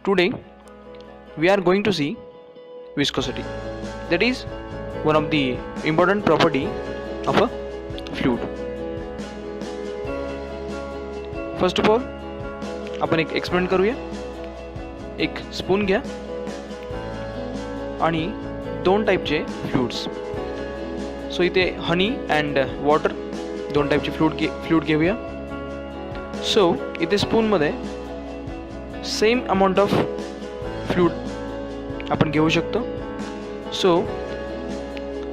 Today we are going to see viscosity, that is one of the important property of a fluid. First of all आपण एक experiment करूया. एक spoon घ्या आणि दोन टाईपचे फ्लुइड्स. सो इथे हनी अँड वॉटर दोन टाईपचे फ्लुइड घेऊया. सो इथे स्पूनमध्ये सेम अमाऊंट ऑफ फ्लुइड आपण घेऊ शकतो. सो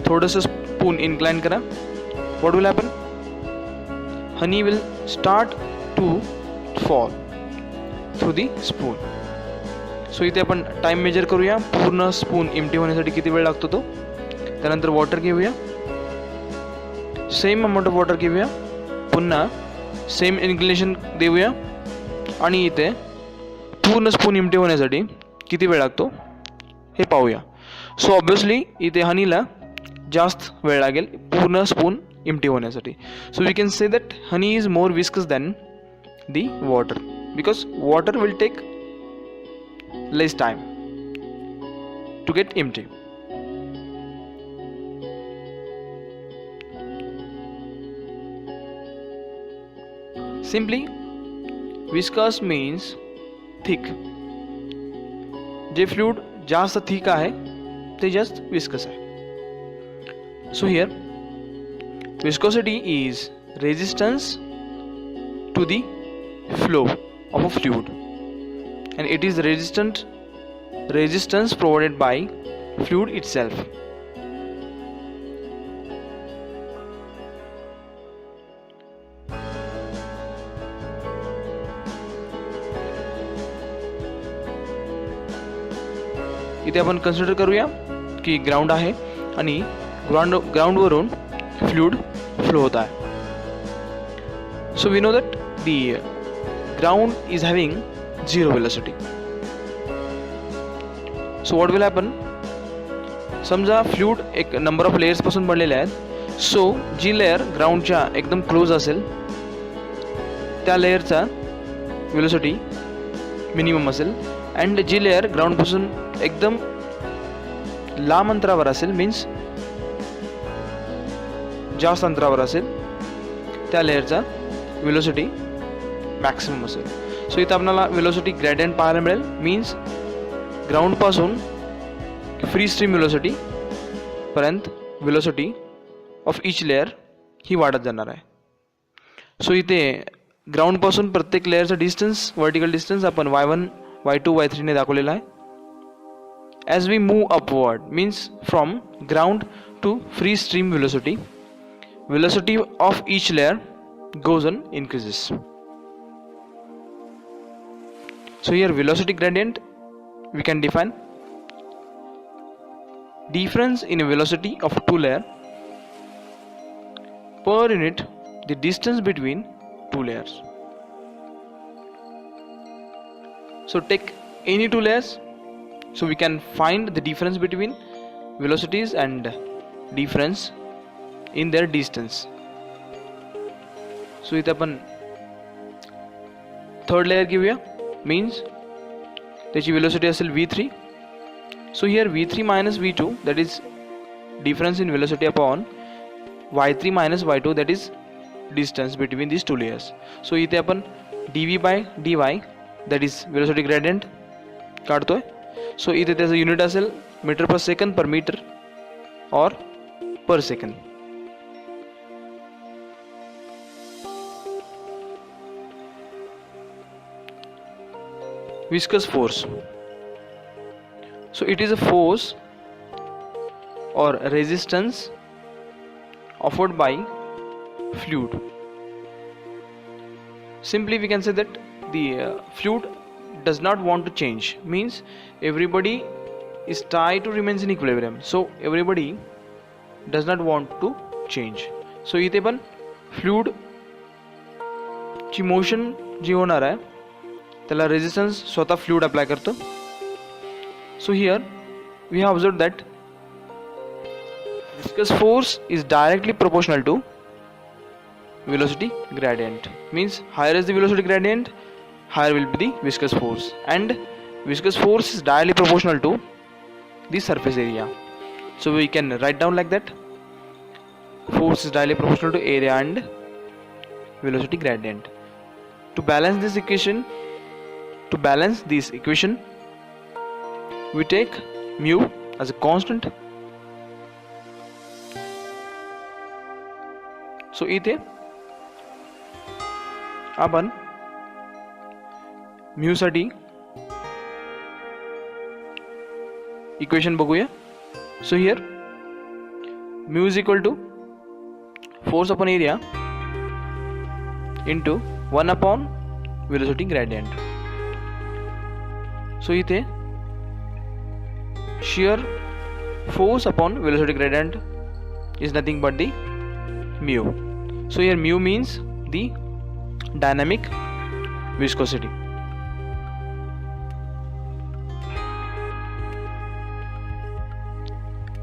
थोडंसं स्पून इन्क्लाइन करा. What will happen? Honey will start to fall through the spoon. So इथे आपण टाइम मेजर करूया. पूर्ण स्पून एम्प्टी होण्यासाठी किती वेळ लागतो तो. त्यानंतर वॉटर घेऊया. सेम अमाऊंट ऑफ वॉटर घेऊया. पुन्हा सेम इन्क्लिनेशन देऊया आणि इथे पूर्ण स्पून एम्प्टी होण्यासाठी किती वेळ लागतो हे पाहूया. सो ऑब्वियसली इथे हनीला जास्त वेळ लागेल पूर्ण स्पून एम्प्टी होण्यासाठी. So we can say that honey is more viscous than the water because water will take less time to get empty. Simply viscous means thick. J fluid जास्त thick आहे ते जास्त विस्कस आहे. So here viscosity is resistance to the flow of a fluid and it is resistance provided by fluid itself. इथे आपण consider करूया की ground आहे आणि ग्राउंडवरून फ्लुइड फ्लो होत आहे. So we know that the ground is having zero velocity. So what will happen? समजा fluid एक नंबर ऑफ लेयर्स पासून बनलेले आहेत. सो जी लेयर ग्राउंडच्या एकदम क्लोज असेल त्या लेयरचा वेलोसिटी मिनिमम असेल अँड जी लेयर ग्राउंडपासून एकदम लांब अंतरावर असेल मीन्स जास्त अंतरावर असेल त्या लेयरचा वेलोसिटी मॅक्सिमम असेल. सो इथं आपल्याला वेलोसिटी ग्रेडियंट पाहायला मिळेल. मीन्स ग्राउंडपासून फ्री स्ट्रीम वेलोसिटी पर्यंत वेलोसिटी ऑफ इच लेअर ही वाढत जाणार आहे. सो इथे ग्राउंडपासून प्रत्येक लेअरचा डिस्टन्स वर्टिकल डिस्टन्स आपण y1 y2 y3 ने दाखवलेला आहे. As we move upward means from ground to free stream velocity of each layer goes on increases. So here velocity gradient we can define difference in velocity of two layer per unit the distance between two layers. So take any two layers, so we can find the difference between velocities and difference in their distance. So इथे आपण third layer घेऊया. Means त्याची velocity असेल v3. So here v3 minus v2 that is difference in velocity upon y3 minus y2 that is distance between this two layers. So इथे आपण dv by dy that is velocity gradient काढतोय. So इथे त्याचं unit असेल metre पर second पर metre और पर second. Viscous force. So it is a force or resistance offered by fluid. Simply we can say that the fluid does not want to change. Means everybody is tied to remains in equilibrium. So everybody does not want to change. So इथे पण fluid ची motion जी होणार आहे त्याला resistance स्वतः fluid apply करतो. So here we have observe that viscous force is directly proportional to velocity gradient. Means higher is the velocity gradient, higher will be the viscous force, and viscous force is directly proportional to the surface area. So we can write down like that: force is directly proportional to area and velocity gradient. To balance this equation, we take mu as a constant. So इथे आपण mu साठी equation बघूया. So here mu is equal to force upon area into 1 upon velocity gradient. So इथे shear force upon velocity gradient is nothing but the mu. So here mu means the dynamic viscosity.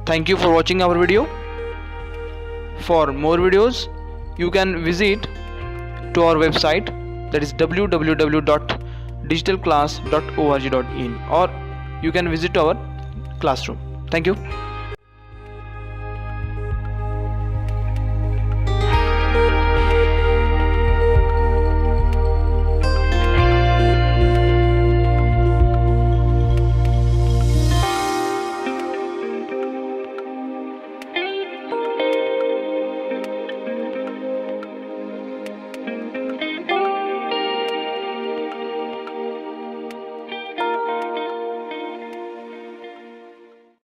Thank you for watching our video. For more videos you can visit to our website, that is www.digitalclass.org.in, or you can visit our classroom. Thank you.